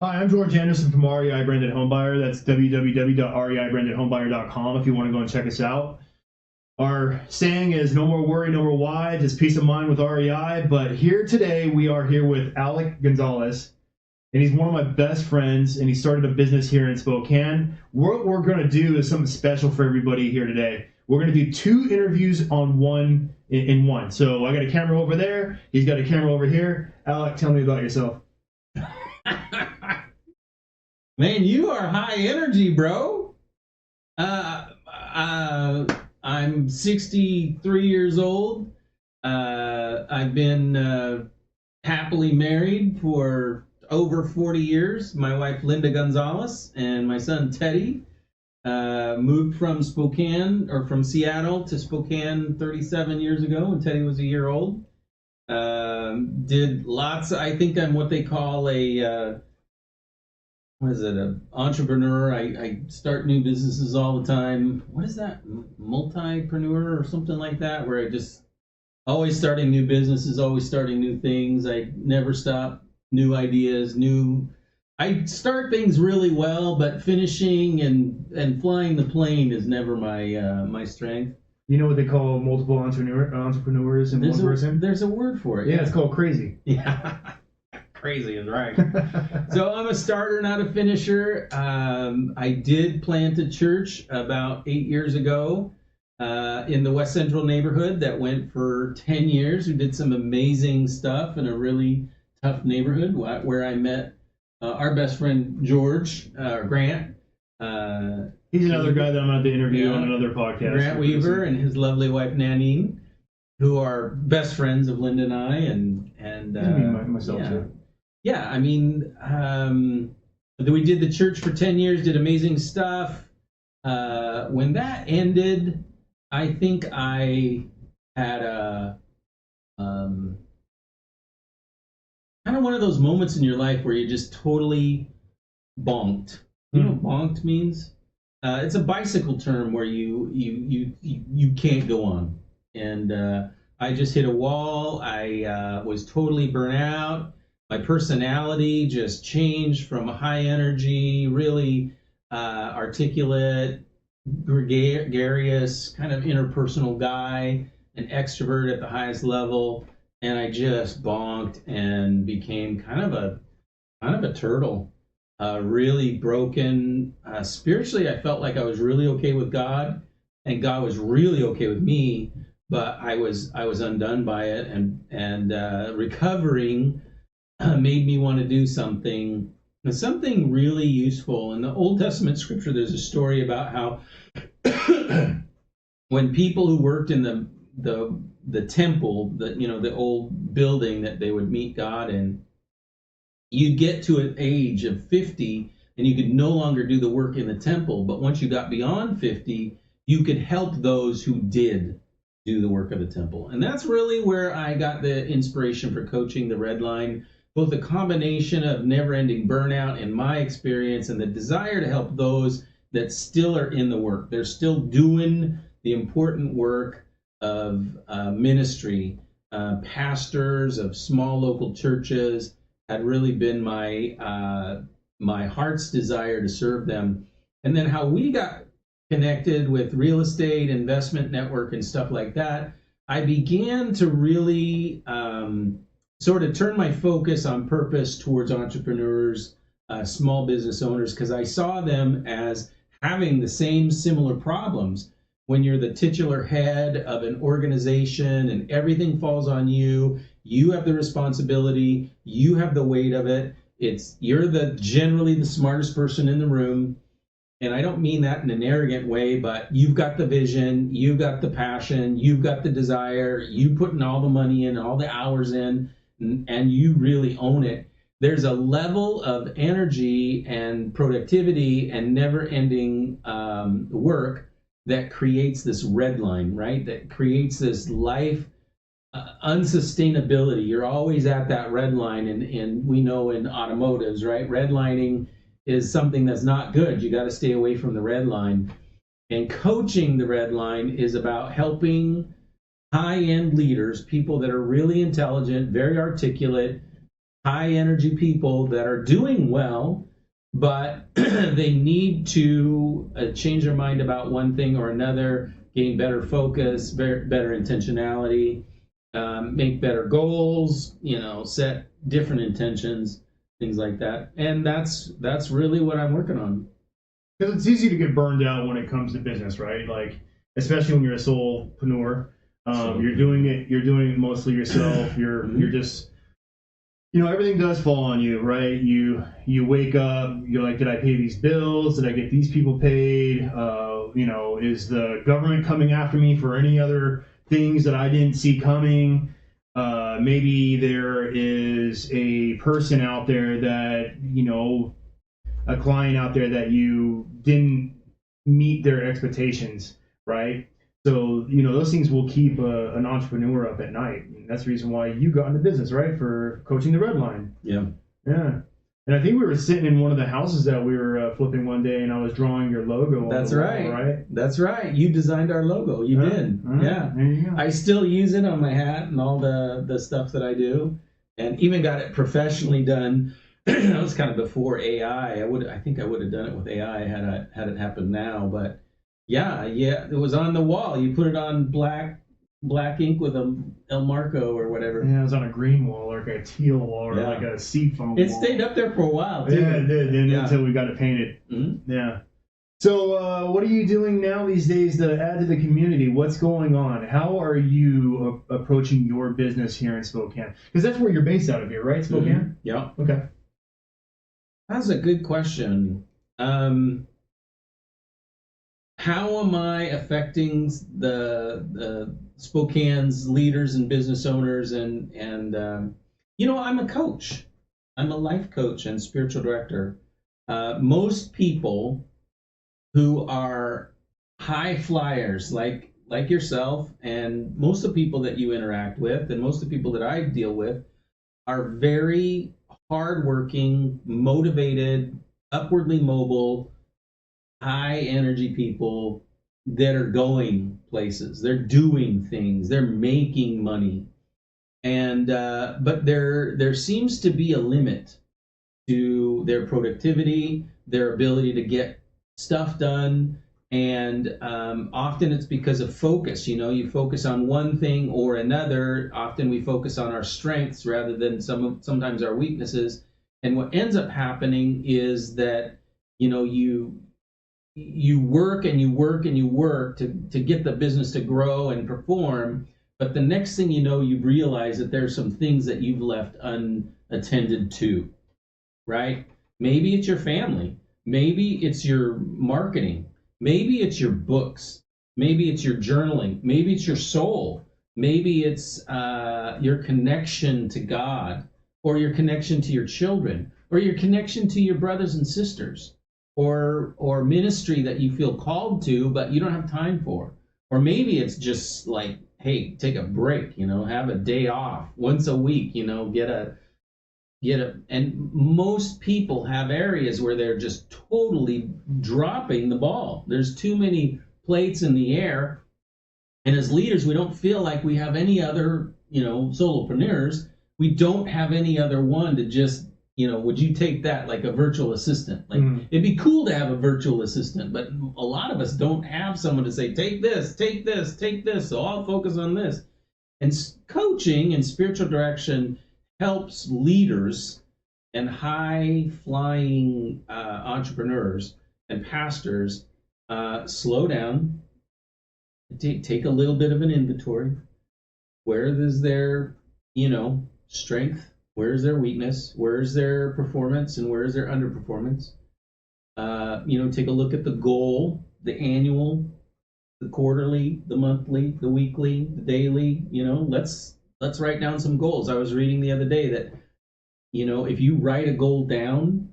Hi, I'm George Anderson from REI Branded Homebuyer. That's www.reibrandedhomebuyer.com if you want to go and check us out. Our saying is no more worry, no more why, just peace of mind with REI. But here today, we are here with Alec Gonzalez, and he's one of my best friends, and he started a business here in Spokane. What we're going to do is something special for everybody here today. We're going to do two interviews on one in one. So I got a camera over there. He's got a camera over here. Alec, tell me about yourself. Man, you are high energy, bro. I'm 63 years old. I've been happily married for over 40 years. My wife, Linda Gonzalez, and my son, Teddy, moved from Seattle to Spokane 37 years ago when Teddy was a year old. Did lots I think I'm what they call a an entrepreneur. I start new businesses all the time. What is that? Multipreneur or something like that, where I just always starting new businesses, always starting new things. I never stop. New ideas, I start things really well, but finishing and flying the plane is never my strength. You know what they call multiple entrepreneurs in one person? There's a word for it. Yeah, it's called crazy. Yeah. Crazy is right. So I'm a starter, not a finisher. I did plant a church about 8 years ago in the West Central neighborhood that went for 10 years. We did some amazing stuff in a really tough neighborhood where I met our best friend, George Grant. He's another guy that I'm going to interview on another podcast. Grant Weaver and his lovely wife, Nanine, who are best friends of Linda and I. And myself too. Yeah, I mean, we did the church for 10 years, did amazing stuff. When that ended, I think I had a kind of one of those moments in your life where you just totally bonked. You know what bonked means? It's a bicycle term where you can't go on. And I just hit a wall. I was totally burnt out. My personality just changed from a high energy, really articulate, gregarious, kind of interpersonal guy, an extrovert at the highest level, and I just bonked and became kind of a turtle, really broken. Spiritually, I felt like I was really okay with God, and God was really okay with me, but I was undone by it, and recovering made me want to do something really useful. In the Old Testament scripture, there's a story about how when people who worked in the temple, the old building that they would meet God in, you'd get to an age of 50 and you could no longer do the work in the temple. But once you got beyond 50, you could help those who did do the work of the temple. And that's really where I got the inspiration for coaching the Red Line. Both a combination of never-ending burnout in my experience and the desire to help those that still are in the work. They're still doing the important work of ministry. Pastors of small local churches had really been my heart's desire to serve them. And then how we got connected with real estate, investment network, and stuff like that, I began to really sort of turn my focus on purpose towards entrepreneurs, small business owners, because I saw them as having the same similar problems. When you're the titular head of an organization and everything falls on you, you have the responsibility, you have the weight of it. You're generally the smartest person in the room. And I don't mean that in an arrogant way, but you've got the vision, you've got the passion, you've got the desire, you putting all the money in, all the hours in, and you really own it. There's a level of energy and productivity and never-ending work that creates this red line, right? That creates this life unsustainability. You're always at that red line, and we know in automotives, right? Redlining is something that's not good. You got to stay away from the red line. And coaching the red line is about helping high-end leaders, people that are really intelligent, very articulate, high energy people that are doing well, but they need to change their mind about one thing or another, gain better focus, better intentionality, make better goals, set different intentions, things like that. And that's really what I'm working on. Because it's easy to get burned out when it comes to business, right? Like, especially when you're a solopreneur. You're doing it mostly yourself. You're just, everything does fall on you, right? You wake up, you're like, did I pay these bills? Did I get these people paid? Is the government coming after me for any other things that I didn't see coming? Maybe there is a person out there that, a client out there that you didn't meet their expectations, right? So, those things will keep an entrepreneur up at night. And that's the reason why you got into business, right? For coaching the red line. Yeah. Yeah. And I think we were sitting in one of the houses that we were flipping one day, and I was drawing your logo on That's the wall, right. right? That's right. You designed our logo. You did. Yeah. There you go. I still use it on my hat and all the stuff that I do, and even got it professionally done. That was kind of before AI. I think I would have done it with AI had it happened now. But yeah, it was on the wall. You put it on black ink with a El Marco or whatever. Yeah, it was on a green wall or like a teal wall or like a seafoam wall. It stayed up there for a while too. Yeah, it did. Until we got it painted. Mm-hmm. Yeah. So what are you doing now these days to add to the community? What's going on? How are you approaching your business here in Spokane? Because that's where you're based out of here, right? Spokane? Mm-hmm. Yeah. Okay. That's a good question. How am I affecting the Spokane's leaders and business owners? And I'm a coach. I'm a life coach and spiritual director. Most people who are high flyers, like yourself, and most of the people that you interact with, and most of the people that I deal with, are very hardworking, motivated, upwardly mobile, high energy people that are going places. They're doing things. They're making money, and but there seems to be a limit to their productivity, their ability to get stuff done, and often it's because of focus. You focus on one thing or another. Often we focus on our strengths rather than sometimes our weaknesses. And what ends up happening is that you work and you work and you work to get the business to grow and perform. But the next thing you know, you realize that there's some things that you've left unattended to, right? Maybe it's your family. Maybe it's your marketing. Maybe it's your books. Maybe it's your journaling. Maybe it's your soul. Maybe it's your connection to God, or your connection to your children, or your connection to your brothers and sisters, or ministry that you feel called to, but you don't have time for. Or maybe it's just like, hey, take a break, have a day off once a week, and most people have areas where they're just totally dropping the ball. There's too many plates in the air. And as leaders, we don't feel like we have any other, solopreneurs. We don't have any other one to just, would you take that, like a virtual assistant? Like, It'd be cool to have a virtual assistant, but a lot of us don't have someone to say, take this, take this, take this. So I'll focus on this. And coaching and spiritual direction helps leaders and high-flying entrepreneurs and pastors slow down, take a little bit of an inventory. Where is their, strength? Where is their weakness? Where is their performance? And where is their underperformance? Take a look at the goal, the annual, the quarterly, the monthly, the weekly, the daily. Let's write down some goals. I was reading the other day that, if you write a goal down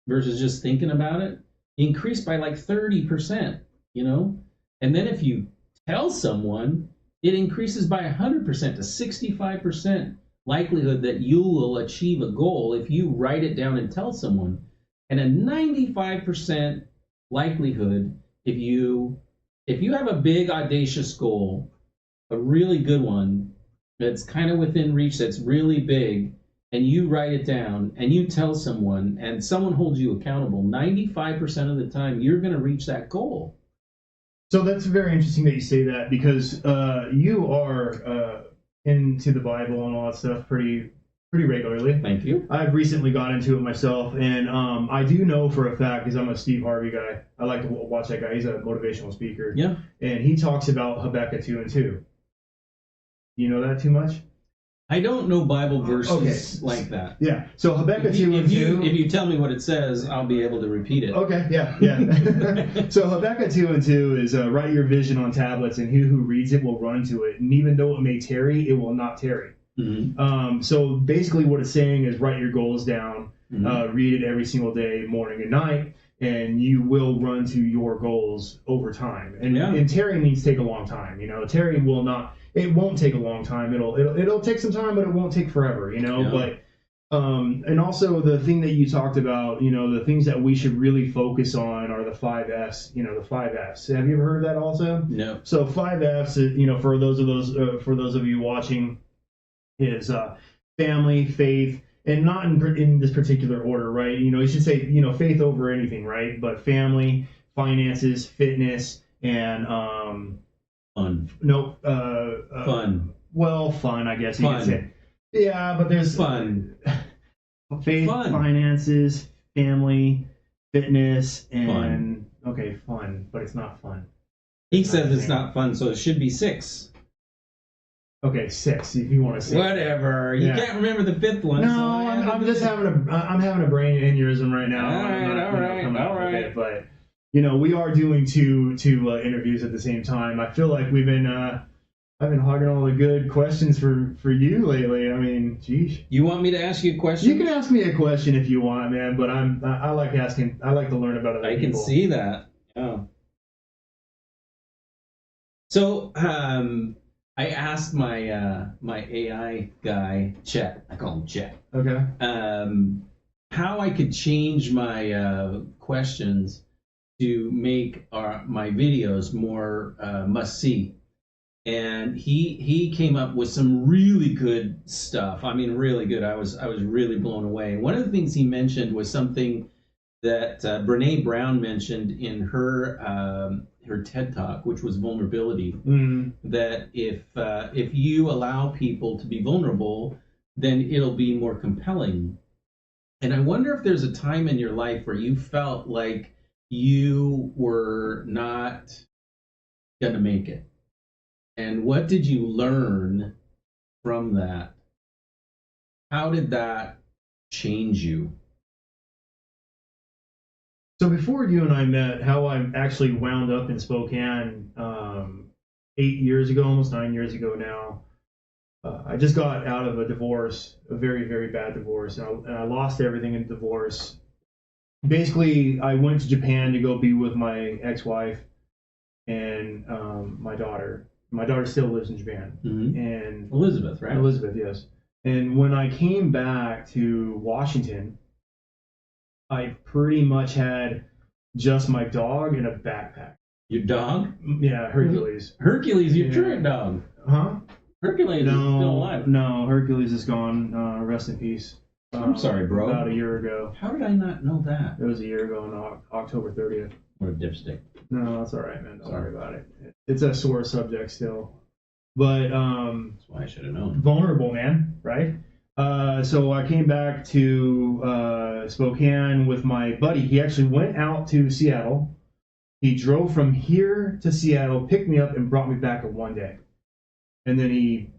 versus just thinking about it, increase by like 30%, and then if you tell someone, it increases by 100% to 65% likelihood that you will achieve a goal if you write it down and tell someone, and a 95% likelihood if you have a big audacious goal, a really good one, that's kind of within reach, that's really big, and you write it down and you tell someone and someone holds you accountable, 95% of the time you're going to reach that goal. So that's very interesting that you say that, because you are into the Bible and all that stuff pretty regularly. Thank you. I've recently got into it myself, and I do know for a fact, because I'm a Steve Harvey guy. I like to watch that guy. He's a motivational speaker. Yeah. And he talks about Habakkuk 2:2. You know that too much? I don't know Bible verses like that. Yeah. So Habakkuk 2:2. If you tell me what it says, I'll be able to repeat it. Okay. Yeah. So Habakkuk 2:2 is write your vision on tablets, and he who reads it will run to it. And even though it may tarry, it will not tarry. Mm-hmm. So basically, what it's saying is write your goals down, read it every single day, morning and night, and you will run to your goals over time. And tarry means take a long time. Tarry will not. It won't take a long time. It'll take some time, but it won't take forever. Yeah. But and also the thing that you talked about, the things that we should really focus on are the 5 F's. The 5 F's. Have you ever heard of that also? No. So 5 F's, for those of you watching, is family, faith, and not in this particular order, right? You should say faith over anything, right? But family, finances, fitness, and fun. No. Fun. Well, fun, I guess you could say. Yeah, but there's fun. Faith, fun. Finances, family, fitness, and fun. Okay, fun, but it's not fun. He says it's not fun, so it should be 6. Okay, 6 if you want to say. Whatever. You can't remember the 5th one. No, so I'm just having a brain aneurysm right now. All right. But we are doing two interviews at the same time. I feel like I've been hogging all the good questions for you lately. I mean, geez. You want me to ask you a question? You can ask me a question if you want, man. But I like asking. I like to learn about other people. I can see that. Oh. So, I asked my my AI guy, Chet. I call him Chet. Okay. How I could change my questions to make my videos more must see, and he came up with some really good stuff. I mean, really good. I was really blown away. One of the things he mentioned was something that Brene Brown mentioned in her TED Talk, which was vulnerability. Mm-hmm. That if you allow people to be vulnerable, then it'll be more compelling. And I wonder if there's a time in your life where you felt like you were not gonna make it, and what did you learn from that? How did that change you? So before you and I met, how I actually wound up in Spokane 8 years ago, almost 9 years ago now. I just got out of a divorce, a very, very bad divorce, and I lost everything in divorce. Basically, I went to Japan to go be with my ex-wife and my daughter. My daughter still lives in Japan. Mm-hmm. And Elizabeth, right? Elizabeth, yes. And when I came back to Washington, I pretty much had just my dog and a backpack. Your dog? Yeah, Hercules. Hercules, your current dog. Huh? Hercules is still alive. No, Hercules is gone. Rest in peace. I'm sorry, bro. About a year ago. How did I not know that? It was a year ago on October 30th. What a dipstick. No, that's all right, man. Don't worry about it. It's a sore subject still. But that's why I should have known. Vulnerable, man, right? So I came back to Spokane with my buddy. He actually went out to Seattle. He drove from here to Seattle, picked me up, and brought me back in one day. And then he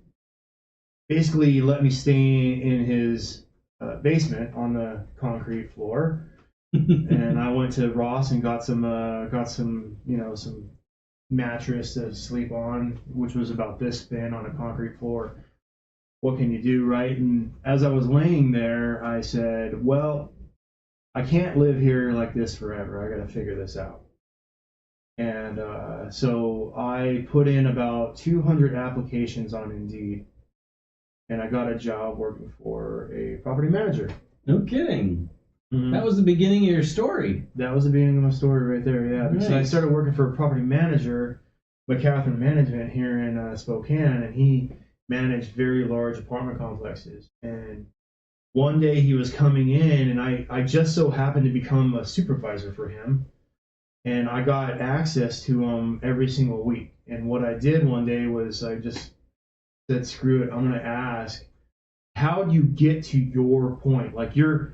basically let me stay in his basement on the concrete floor. And I went to Ross and got some mattress to sleep on, which was about this thin on a concrete floor. What can you do, right? And as I was laying there, I said, well, I can't live here like this forever. I got to figure this out. And so I put in about 200 applications on Indeed, and I got a job working for a property manager. No kidding. Mm-hmm. That was the beginning of your story. That was the beginning of my story right there, yeah. Because I started working for a property manager, McCatherine Management, here in Spokane, and he managed very large apartment complexes. And one day he was coming in, and I just so happened to become a supervisor for him, and I got access to him every single week. And what I did one day was I just said, screw it, I'm going to ask, how do you get to your point? Like you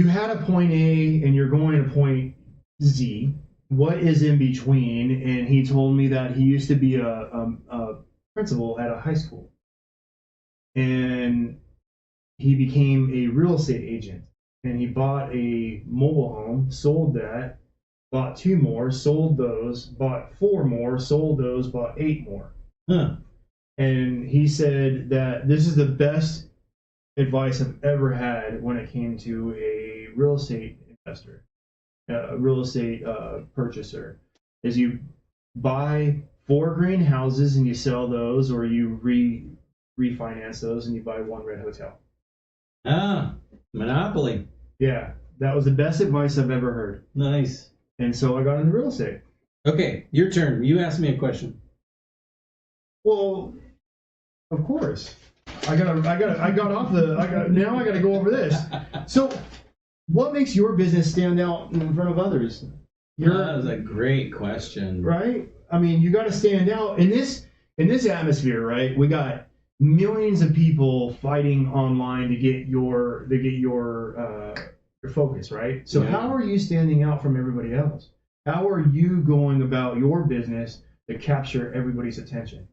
had a point A and you're going to point Z. What is in between? And he told me that he used to be a principal at a high school, and he became a real estate agent, and he bought a mobile home, sold that, bought 2 more, sold those, bought 4 more, sold those, bought 8 more. Huh. And he said that this is the best advice I've ever had when it came to a real estate investor, a real estate purchaser, is you buy 4 greenhouses and you sell those, or you refinance those and you buy 1 red hotel. Ah, monopoly. Yeah, that was the best advice I've ever heard. Nice. And so I got into real estate. Okay, your turn. You asked me a question. Well, of course. Now I gotta go over this. So, what makes your business stand out in front of others? That was a great question. Right? I mean, you got to stand out in this atmosphere, right? We got millions of people fighting online to get your focus, right? So Yeah. how are you standing out from everybody else? How are you going about your business to capture everybody's attention?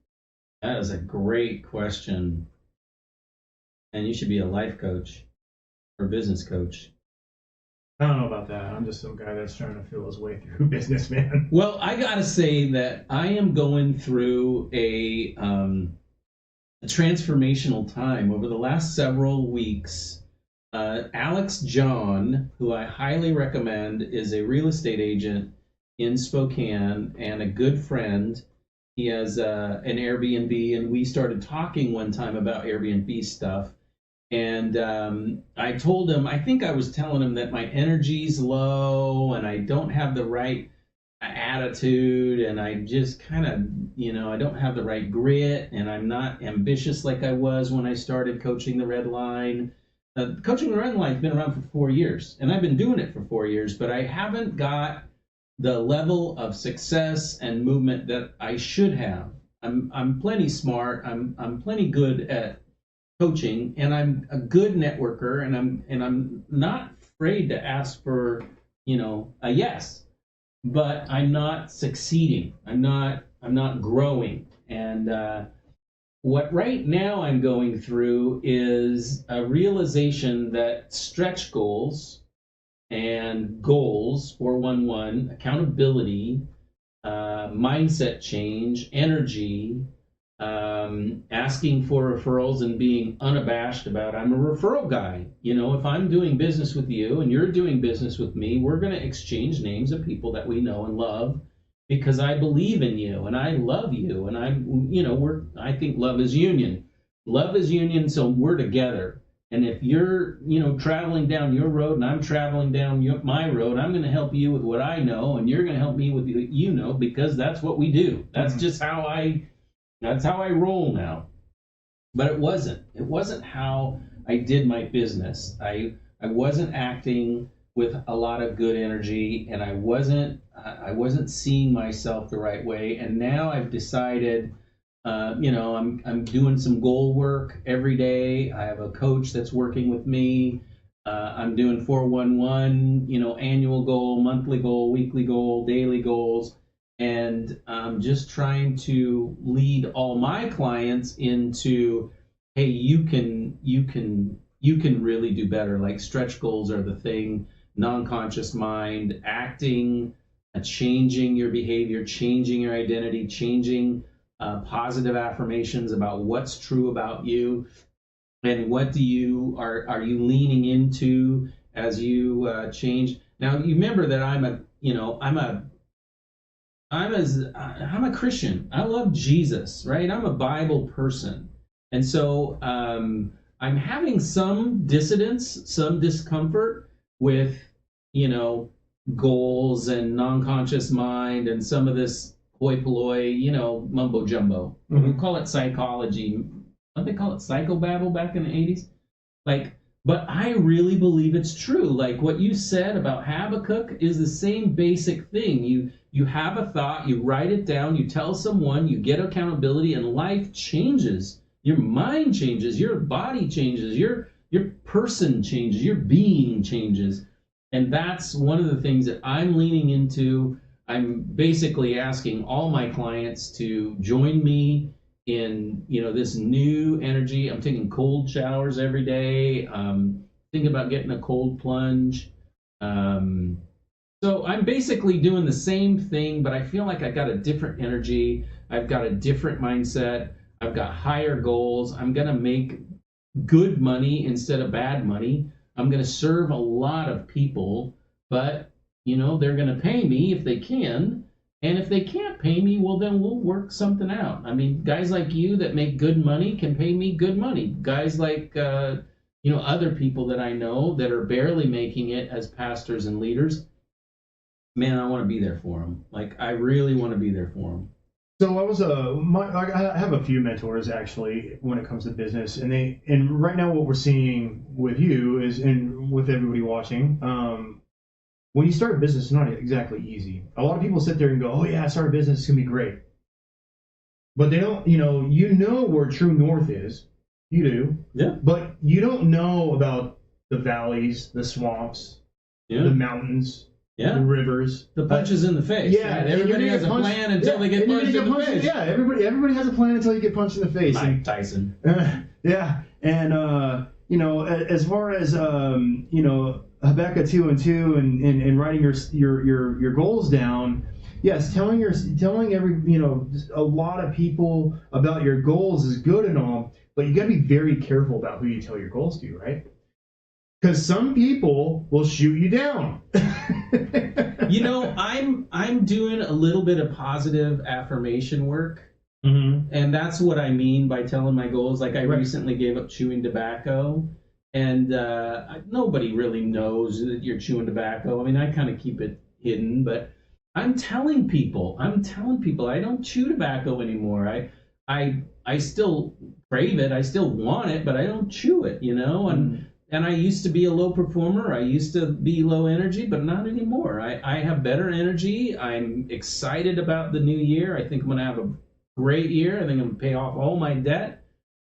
That is a great question. And you should be a life coach or business coach. I don't know about that. I'm just some guy that's trying to feel his way through business, man. Well, I gotta say that I am going through a transformational time over the last several weeks. Alex John, who I highly recommend, is a real estate agent in Spokane and a good friend. He has an Airbnb, and we started talking one time about Airbnb stuff. And I told him, I think I was telling him that my energy's low and I don't have the right attitude, and I just kind of, I don't have the right grit, and I'm not ambitious like I was when I started coaching the Red Line. Coaching the Red Line's been around for 4 years, and I've been doing it for 4 years, but I haven't got the level of success and movement that I should have. I'm plenty smart. I'm plenty good at coaching, and I'm a good networker, and I'm not afraid to ask for a yes, but I'm not succeeding. I'm not growing. And what right now I'm going through is a realization that stretch goals and goals 411, accountability, mindset change, energy, asking for referrals and being unabashed about I'm a referral guy. If I'm doing business with you and you're doing business with me, we're going to exchange names of people that we know and love, because I believe in you and I love you, and I think love is union. Love is union, so we're together. And if you're traveling down your road and I'm traveling down my road, I'm going to help you with what I know, and you're going to help me with what because that's what we do. That's just how I roll now. But it wasn't how I did my business. I wasn't acting with a lot of good energy, and I wasn't seeing myself the right way. And now I've decided, I'm doing some goal work every day. I have a coach that's working with me. I'm doing 411, annual goal, monthly goal, weekly goal, daily goals. And I'm just trying to lead all my clients into, hey, you can really do better. Like stretch goals are the thing. Non-conscious mind, acting, changing your behavior, changing your identity, changing positive affirmations about what's true about you, and what are you leaning into as you change. Now you remember that I'm a Christian. I love Jesus, right? I'm a Bible person. And so I'm having some dissonance, some discomfort with, goals and non-conscious mind and some of this hoi polloi, mumbo jumbo. Mm-hmm. We call it psychology. What they call it? Psychobabble back in the 80s? Like, but I really believe it's true. Like what you said about Habakkuk is the same basic thing. You have a thought, you write it down, you tell someone, you get accountability, and life changes. Your mind changes, your body changes, your person changes, your being changes. And that's one of the things that I'm leaning into. I'm basically asking all my clients to join me in this new energy. I'm taking cold showers every day. Thinking about getting a cold plunge. So I'm basically doing the same thing, but I feel like I got a different energy. I've got a different mindset. I've got higher goals. I'm gonna make good money instead of bad money. I'm gonna serve a lot of people, but they're gonna pay me if they can. And if they can't pay me, well, then we'll work something out. I mean, guys like you that make good money can pay me good money. Guys like, other people that I know that are barely making it as pastors and leaders, man, I want to be there for them. Like, I really want to be there for them. So I have a few mentors actually when it comes to business, and right now what we're seeing with you is, and with everybody watching, when you start a business, it's not exactly easy. A lot of people sit there and go, "Oh yeah, I start a business, it's gonna be great," but they don't. Where true north is. You do, yeah, but you don't know about the valleys, the swamps, the mountains. Yeah. The rivers. The punches in the face. Yeah. Right? Everybody has a plan until they get punched in the face. Yeah, everybody has a plan until you get punched in the face. Mike Tyson. Yeah. And as far as Habakkuk 2:2 and writing your goals down, yes, telling a lot of people about your goals is good and all, but you got to be very careful about who you tell your goals to, right? Because some people will shoot you down. I'm doing a little bit of positive affirmation work, and that's what I mean by telling my goals. Like I recently gave up chewing tobacco, and nobody really knows that you're chewing tobacco. I mean, I kind of keep it hidden, but I'm telling people I don't chew tobacco anymore. I still crave it, I still want it, but I don't chew it, And I used to be a low performer. I used to be low energy, but not anymore. I have better energy. I'm excited about the new year. I think I'm going to have a great year. I think I'm going to pay off all my debt.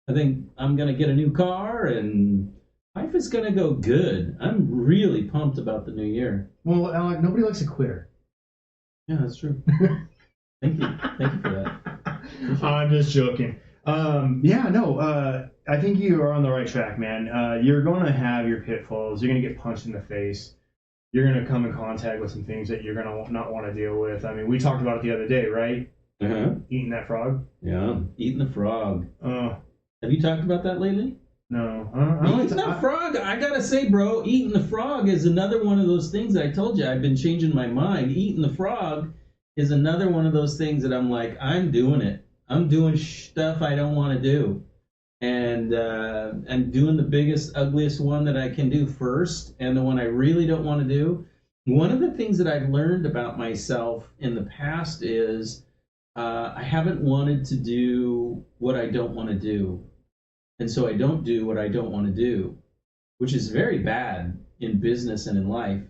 I think I'm going to get a new car, and life is going to go good. I'm really pumped about the new year. Well, Alec, nobody likes a quitter. Yeah, that's true. Thank you for that. I'm just joking. I think you are on the right track, man. You're going to have your pitfalls. You're going to get punched in the face. You're going to come in contact with some things that you're going to not want to deal with. I mean, we talked about it the other day, right? Eating that frog. Yeah, eating the frog. Have you talked about that lately? No. Eating the frog, I gotta say, bro, eating the frog is another one of those things that I told you I've been changing my mind. Eating the frog is another one of those things that I'm like, I'm doing it. I'm doing stuff I don't want to do. And doing the biggest, ugliest one that I can do first, and the one I really don't want to do. One of the things that I've learned about myself in the past is I haven't wanted to do what I don't want to do. And so I don't do what I don't want to do, which is very bad in business and in life.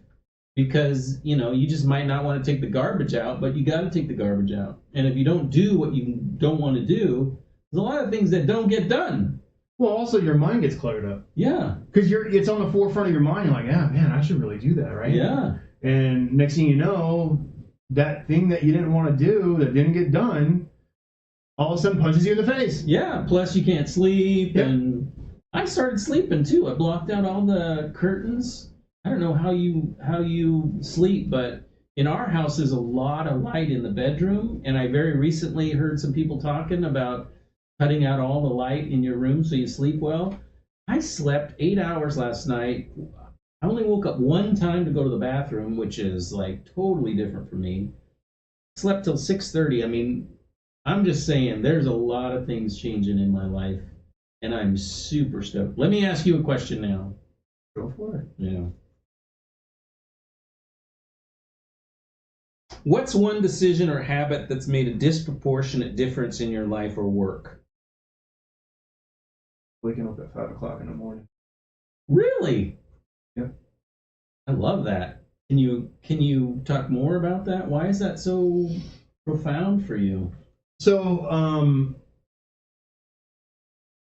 Because, you just might not want to take the garbage out, but you got to take the garbage out. And if you don't do what you don't want to do, there's a lot of things that don't get done. Well, also your mind gets cluttered up. Yeah. Because it's on the forefront of your mind. You're like, yeah, man, I should really do that, right? Yeah. And next thing you know, that thing that you didn't want to do, that didn't get done, all of a sudden punches you in the face. Yeah. Plus you can't sleep. Yep. And I started sleeping too. I blocked out all the curtains. I don't know how you sleep, but in our house there's a lot of light in the bedroom, and I very recently heard some people talking about cutting out all the light in your room so you sleep well. I slept 8 hours last night. I only woke up one time to go to the bathroom, which is like totally different for me. Slept till 6:30. I mean, I'm just saying there's a lot of things changing in my life, and I'm super stoked. Let me ask you a question now. Go for it. Yeah. What's one decision or habit that's made a disproportionate difference in your life or work? Waking up at 5 o'clock in the morning. Really? Yep. I love that. Can you talk more about that? Why is that so profound for you? So,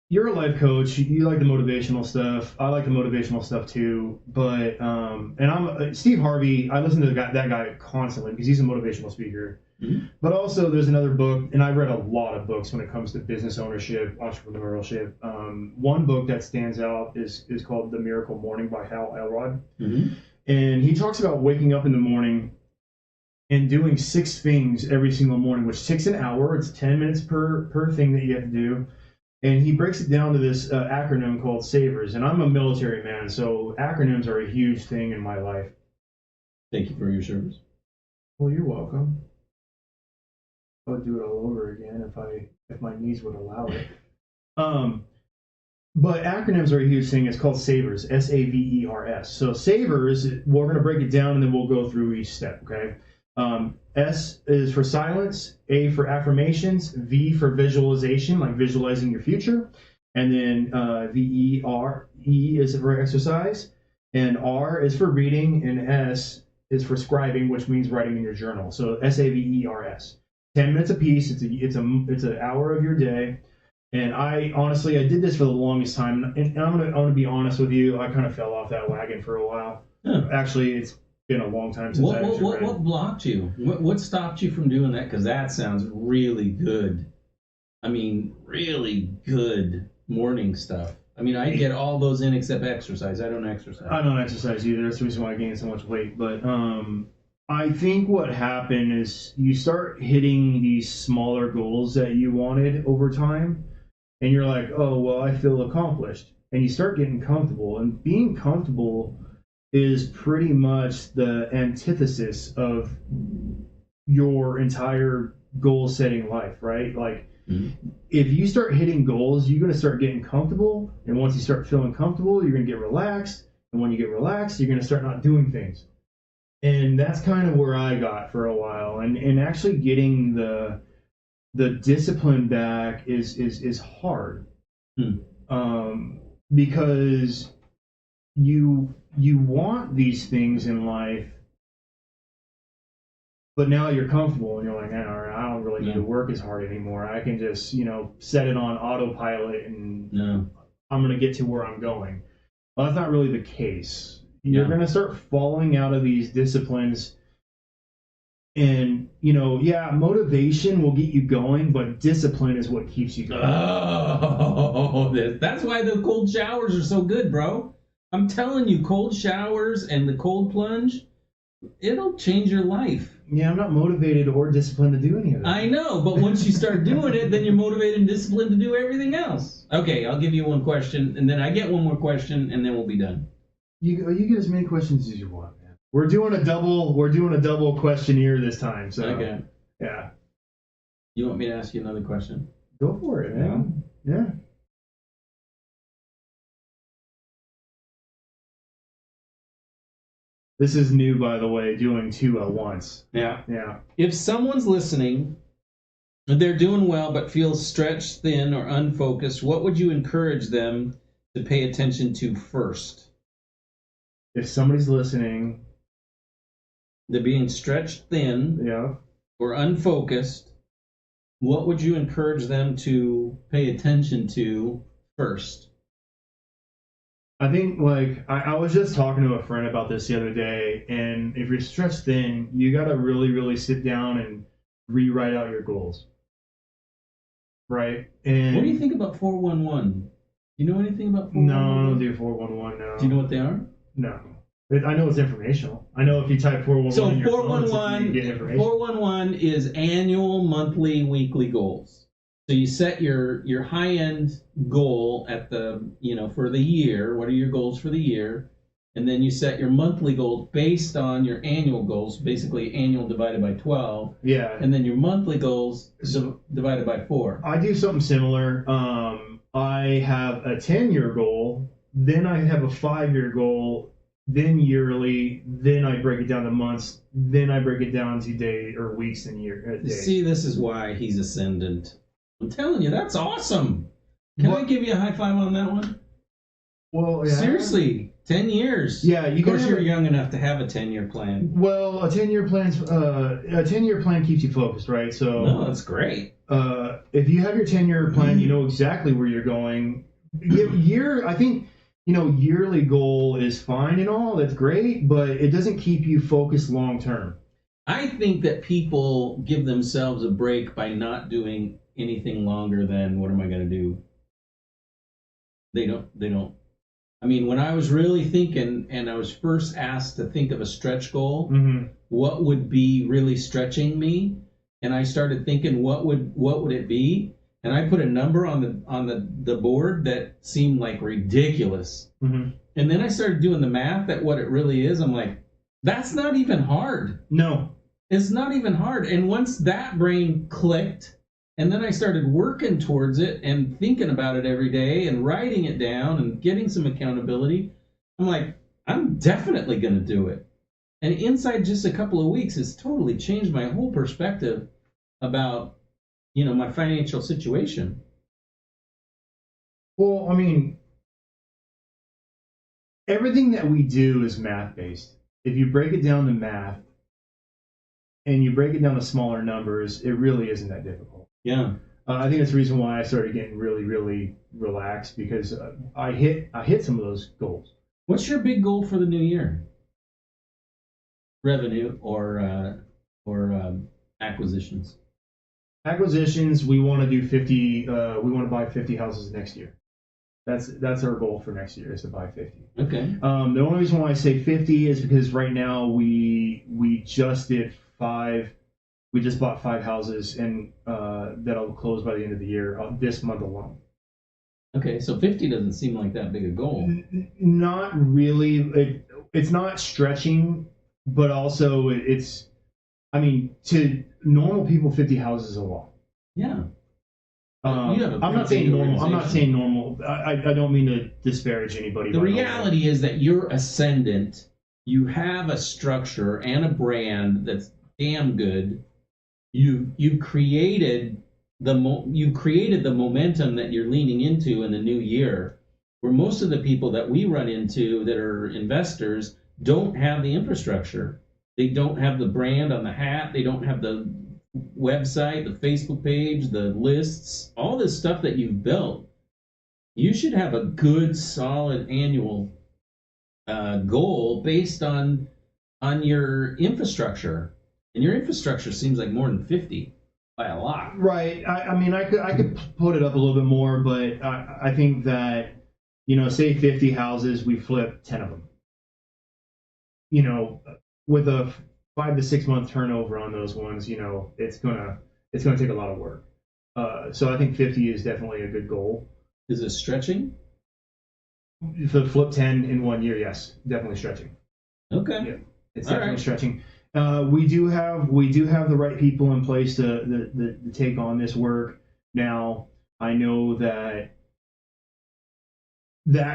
you're a life coach. You like the motivational stuff. I like the motivational stuff too. But and I'm Steve Harvey. I listen to that guy constantly because he's a motivational speaker. Mm-hmm. But also, there's another book, and I've read a lot of books when it comes to business ownership, entrepreneurship. One book that stands out is called The Miracle Morning by Hal Elrod, Mm-hmm. and he talks about waking up in the morning and doing 6 things every single morning, which takes an hour. It's 10 minutes per thing that you have to do. And he breaks it down to this acronym called SAVERS. And I'm a military man, so acronyms are a huge thing in my life. Thank you for your service. Well, you're welcome. I would do it all over again if my knees would allow it. But acronyms are a huge thing. It's called SAVERS, SAVERS. So SAVERS, we're going to break it down and then we'll go through each step, okay? S is for silence, A for affirmations, V for visualization, like visualizing your future, and then E is for exercise, and R is for reading, and S is for scribing, which means writing in your journal. So SAVERS. 10 minutes a piece. It's an hour of your day. And I honestly did this for the longest time, and I'm gonna be honest with you. I kind of fell off that wagon for a while. Huh. Actually, it's been a long time since I actually read. What blocked you? What stopped you from doing that? Because that sounds really good. I mean, really good morning stuff. I mean, I get all those in except exercise. I don't exercise. I don't exercise either. That's the reason why I gained so much weight. But I think what happened is you start hitting these smaller goals that you wanted over time, and you're like, oh, well, I feel accomplished. And you start getting comfortable. And being comfortable is pretty much the antithesis of your entire goal-setting life, right? Like, if you start hitting goals, you're going to start getting comfortable. And once you start feeling comfortable, you're going to get relaxed. And when you get relaxed, you're going to start not doing things. And that's kind of where I got for a while. And actually getting the discipline back is hard. Because you want these things in life, but now you're comfortable and you're like, all right, I don't really need to work as hard anymore. I can just, set it on autopilot and I'm going to get to where I'm going. Well, that's not really the case. You're going to start falling out of these disciplines. And, motivation will get you going, but discipline is what keeps you going. Oh, that's why the cold showers are so good, bro. I'm telling you, cold showers and the cold plunge, it'll change your life. Yeah, I'm not motivated or disciplined to do any of that. I know, but once you start doing it, then you're motivated and disciplined to do everything else. Okay, I'll give you one question, and then I get one more question, and then we'll be done. You get as many questions as you want, man. We're doing a double questionnaire this time, so okay. Yeah. You want me to ask you another question? Go for it, man. Yeah. This is new, by the way, doing 2 at once. Yeah. Yeah. If someone's listening, they're doing well but feels stretched thin or unfocused, what would you encourage them to pay attention to first? If somebody's listening, they're being stretched thin or unfocused, what would you encourage them to pay attention to first? I think, I was just talking to a friend about this the other day, and if you're stretched thin, you got to really, really sit down and rewrite out your goals. Right? And what do you think about 411? Do you know anything about 411? No, I don't do 411, no. Do you know what they are? No. I know it's informational. I know if you type 411 so in your 411, phone, you get information. 411 is annual, monthly, weekly goals. So you set your high-end goal at the, for the year. What are your goals for the year? And then you set your monthly goals based on your annual goals, basically annual divided by 12. Yeah. And then your monthly goals divided by 4. I do something similar. I have a 10-year goal, then I have a 5-year goal, then yearly, then I break it down to months, then I break it down to days or weeks and days. See, this is why he's ascendant. I'm telling you, that's awesome. Can I give you a high five on that one? Well, yeah. Seriously, 10 years. Yeah, you Of course, can you're have young enough to have a 10-year plan. well, a 10-year plan keeps you focused, right? So No, that's great. if you have your 10-year plan, you know exactly where you're going. I think yearly goal is fine and all. That's great, but it doesn't keep you focused long term. I think that people give themselves a break by not doing anything longer than what am I going to do? They don't. I mean, when I was really thinking and I was first asked to think of a stretch goal, Mm-hmm. what would be really stretching me? And I started thinking what would it be? And I put a number on the board that seemed like ridiculous. Mm-hmm. And then I started doing the math at what it really is. I'm like, that's not even hard. No. It's not even hard. And once that brain clicked, and then I started working towards it and thinking about it every day and writing it down and getting some accountability, I'm like, I'm definitely going to do it. And inside just a couple of weeks, it's totally changed my whole perspective about, my financial situation. Well, I mean, everything that we do is math based. If you break it down to math and you break it down to smaller numbers, it really isn't that difficult. Yeah. I think that's the reason why I started getting really, really relaxed, because I hit some of those goals. What's your big goal for the new year? Revenue or acquisitions? Acquisitions, we want to do 50. We want to buy 50 houses next year. That's our goal for next year, is to buy 50. Okay. The only reason why I say 50 is because right now we just did 5. We just bought 5 houses, and that'll close by the end of the year, this month alone. Okay, so 50 doesn't seem like that big a goal. Not really. It's not stretching, but also it's. I mean, to normal people, 50 houses is a lot. Yeah. I'm not saying normal. I'm not saying normal. I don't mean to disparage anybody. The reality is that you're ascendant. You have a structure and a brand that's damn good. You created the momentum that you're leaning into in the new year, where most of the people that we run into that are investors don't have the infrastructure. They don't have the brand on the hat. They don't have the website, the Facebook page, the lists, all this stuff that you've built. You should have a good, solid annual goal based on your infrastructure. And your infrastructure seems like more than 50 by a lot. Right. I mean, I could put it up a little bit more, but I think that, say 50 houses, we flip 10 of them. With a 5 to 6 month turnover on those ones, it's gonna take a lot of work. So I think 50 is definitely a good goal. Is it stretching? The flip 10 in 1 year, yes, definitely stretching. Okay. Yeah, it's definitely stretching. We do have the right people in place to take on this work. Now, I know that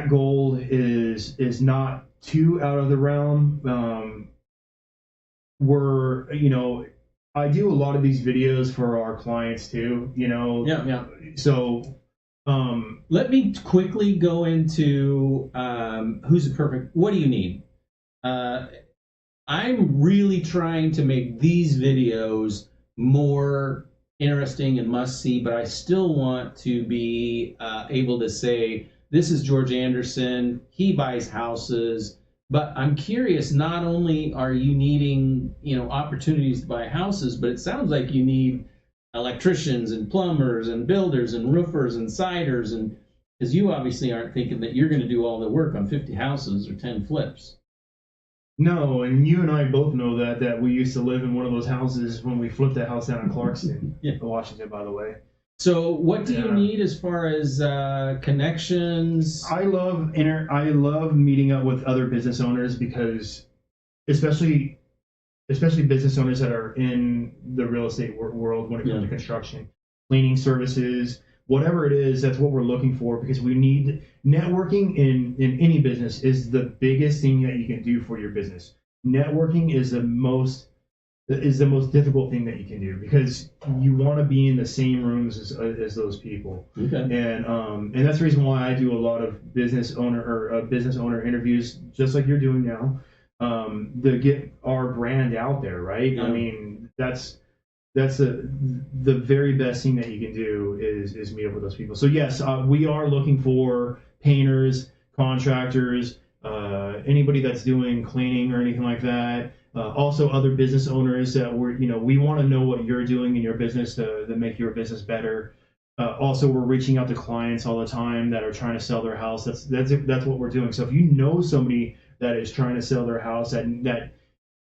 goal is not too out of the realm. I do a lot of these videos for our clients too. Yeah. So, let me quickly go into who's the perfect. What do you need? I'm really trying to make these videos more interesting and must see, but I still want to be able to say, this is George Anderson, he buys houses. But I'm curious, not only are you needing, opportunities to buy houses, but it sounds like you need electricians and plumbers and builders and roofers and siders, and because you obviously aren't thinking that you're going to do all the work on 50 houses or 10 flips. No, and you and I both know that we used to live in one of those houses when we flipped that house down in Clarkston, Washington, by the way. So what do you need as far as connections? I love meeting up with other business owners, because especially business owners that are in the real estate world when it comes to construction, cleaning services, whatever it is, that's what we're looking for, because we need networking in any business is the biggest thing that you can do for your business. Networking is the most is the most difficult thing that you can do, because you want to be in the same rooms as those people. Okay. And that's the reason why I do a lot of business owner interviews, just like you're doing now, to get our brand out there, right? Yeah. I mean, that's the very best thing that you can do is meet up with those people. So yes, we are looking for painters, contractors, anybody that's doing cleaning or anything like that. Also, other business owners that we want to know what you're doing in your business to make your business better. Also, we're reaching out to clients all the time that are trying to sell their house. That's what we're doing. So if you know somebody that is trying to sell their house, that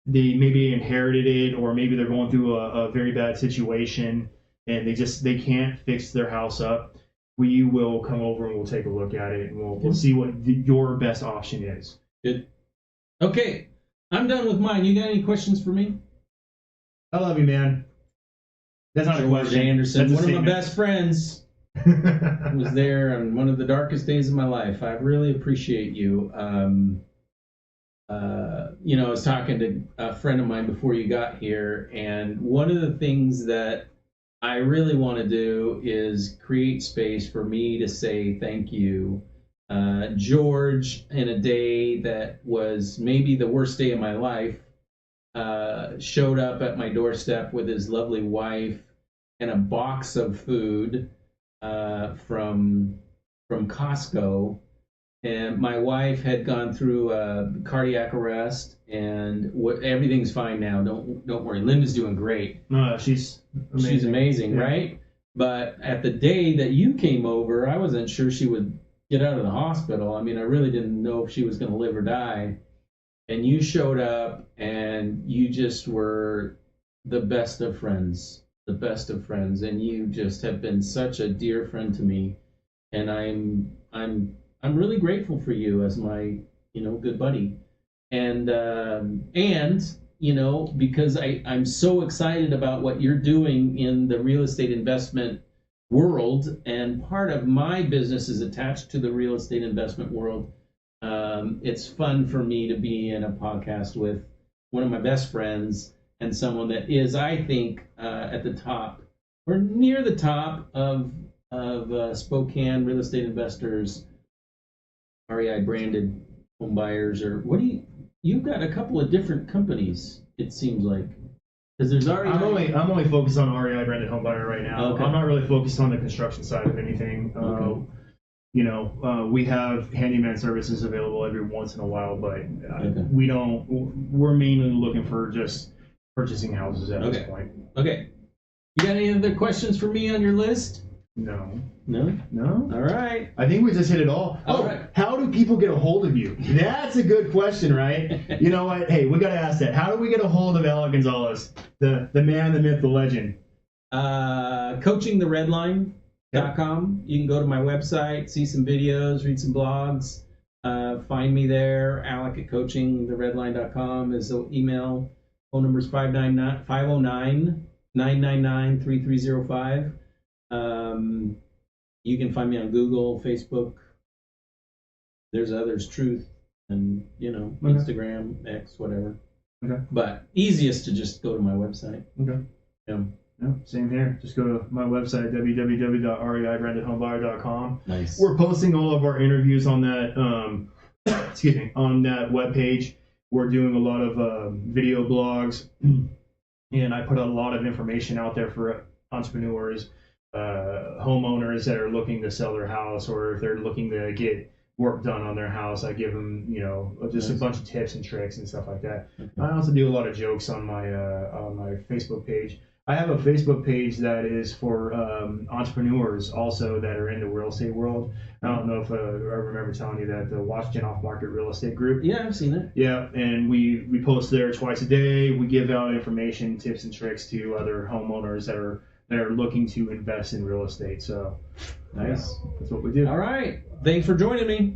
they maybe inherited it, or maybe they're going through a very bad situation and they can't fix their house up, we will come over and we'll take a look at it, and we'll see what your best option is. Good. Okay, I'm done with mine. You got any questions for me? I love you, man. That's not a question. Anderson, That's one of my best friends, was there on one of the darkest days of my life. I really appreciate you. I was talking to a friend of mine before you got here, and one of the things that I really want to do is create space for me to say thank you. George, in a day that was maybe the worst day of my life, showed up at my doorstep with his lovely wife and a box of food from Costco. And my wife had gone through a cardiac arrest, and everything's fine now. Don't worry. Linda's doing great. No, she's amazing. She's amazing, yeah. Right? But at the day that you came over, I wasn't sure she would get out of the hospital. I mean, I really didn't know if she was going to live or die. And you showed up, and you just were the best of friends. The best of friends. And you just have been such a dear friend to me. And I'm really grateful for you as my, good buddy. And because I'm so excited about what you're doing in the real estate investment world, and part of my business is attached to the real estate investment world. It's fun for me to be in a podcast with one of my best friends and someone that is, I think, at the top or near the top of Spokane real estate investors, REI branded home buyers, or you've got a couple of different companies, it seems like. Because there's REI. I'm only focused on REI branded home buyer right now. Okay. I'm not really focused on the construction side of anything. Okay. We have handyman services available every once in a while, but Okay. we're mainly looking for just purchasing houses at this point. Okay. You got any other questions for me on your list? No. All right. I think we just hit it all. All right. How do people get a hold of you? That's a good question, right? You know what? Hey, we got to ask that. How do we get a hold of Alec Gonzalez, the man, the myth, the legend? CoachingTheRedline.com. You can go to my website, see some videos, read some blogs. Find me there. Alec at CoachingTheRedline.com is the email. Phone number is 509-999-3305. You can find me on Google, Facebook. There's others, Truth, and Instagram, X, whatever. Okay. But easiest to just go to my website. Okay. Yeah. Same here. Just go to my website, www.reibrandedhomebuyer.com. Nice. We're posting all of our interviews on that. On that webpage. We're doing a lot of video blogs, and I put a lot of information out there for entrepreneurs, homeowners that are looking to sell their house, or if they're looking to get work done on their house. I give them, just a bunch of tips and tricks and stuff like that. Okay. I also do a lot of jokes on my Facebook page. I have a Facebook page that is for entrepreneurs also that are in the real estate world. I don't know if I remember telling you that, the Washington Off-Market Real Estate Group. Yeah, I've seen it. Yeah, and we post there twice a day. We give out information, tips, and tricks to other homeowners that are looking to invest in real estate. So, nice. Yeah, that's what we do. All right. Thanks for joining me.